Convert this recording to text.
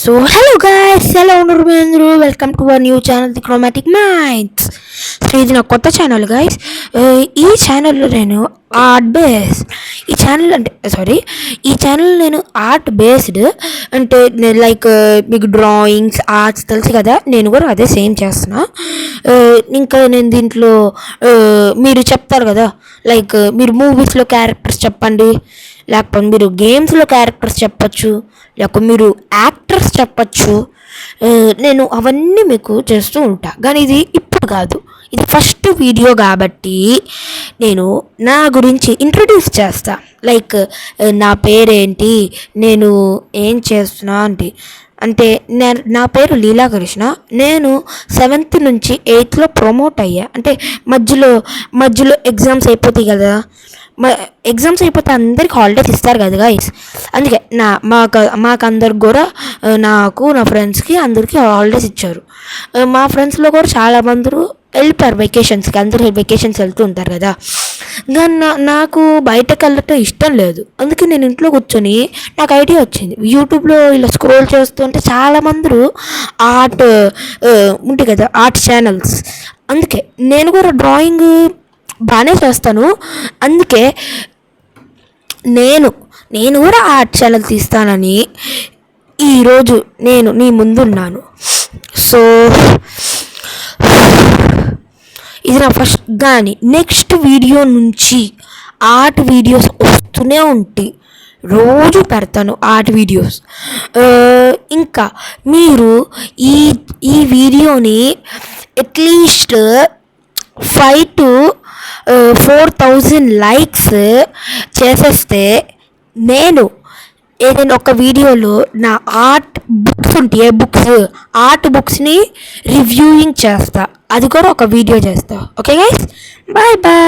So hello guys, ఎలా ఉన్నారు మీ అందరూ? Welcome to our new channel the chromatic minds. So ఇది నా కొత్త ఛానల్ గైస్. ఈ ఛానల్లో నేను ఆర్ట్ బేస్డ్ ఈ ఛానల్ నేను ఆర్ట్ బేస్డ్ అంటే లైక్ మీకు డ్రాయింగ్స్ ఆర్ట్స్ తెలుసు కదా, నేను కూడా అదే సేమ్ చేస్తున్నా. ఇంకా నేను దీంట్లో మీరు చెప్తారు కదా, లైక్ మీరు మూవీస్లో క్యారెక్టర్స్ చెప్పండి, లేకపోతే మీరు గేమ్స్లో క్యారెక్టర్స్ చెప్పచ్చు, లేకపోతే మీరు యాక్టర్స్ చెప్పచ్చు. నేను అవన్నీ మీకు చేస్తూ ఉంటా, కానీ ఇది ఇప్పుడు కాదు, ఇది ఫస్ట్ వీడియో కాబట్టి నేను నా గురించి ఇంట్రడ్యూస్ చేస్తా. లైక్ నా పేరేంటి, నేను ఏం చేస్తున్నా అంటే నా పేరు లీలా కృష్ణ. నేను 7th నుంచి 8thలో ప్రమోట్ అయ్యా. అంటే మధ్యలో ఎగ్జామ్స్ అయిపోతాయి కదా, ఎగ్జామ్స్ అయిపోతే అందరికి హాలిడేస్ ఇస్తారు కదా గైస్. అందుకే మాకు అందరికి కూడా, నాకు నా ఫ్రెండ్స్కి అందరికీ హాలిడేస్ ఇచ్చారు. మా ఫ్రెండ్స్లో కూడా చాలామంది వెళ్ళిపోయారు వెకేషన్స్కి, అందరూ వెకేషన్స్ వెళ్తూ ఉంటారు కదా. కానీ నాకు బయటకు వెళ్ళటం ఇష్టం లేదు. అందుకే నేను ఇంట్లో కూర్చొని నాకు ఐడియా వచ్చింది, యూట్యూబ్లో ఇలా స్క్రోల్ చేస్తుంటే చాలామంది ఆర్ట్ ఉంటాయి కదా, ఆర్ట్ ఛానల్స్. అందుకే నేను కూడా డ్రాయింగ్ బాగానే చేస్తాను. అందుకే నేను కూడా ఆర్ట్ ఛానల్ తీస్తానని ఈరోజు నేను నీ ముందున్నాను. సో ఇది నా ఫస్ట్, కానీ నెక్స్ట్ వీడియో నుంచి ఆర్ట్ వీడియోస్ వస్తూనే ఉంటాయి, రోజు పెడతాను ఆర్ట్ వీడియోస్. ఇంకా మీరు ఈ వీడియోని అట్లీస్ట్ 5 to 4,000 లైక్స్ చేసేస్తే నేను ఏదైనా ఒక వీడియోలో నా ఆర్ట్ బుక్స్ ఉంటాయి, ఆర్ట్ బుక్స్ని రివ్యూయింగ్ చేస్తా, అది కూడా ఒక వీడియో చేస్తా. Okay guys, bye bye.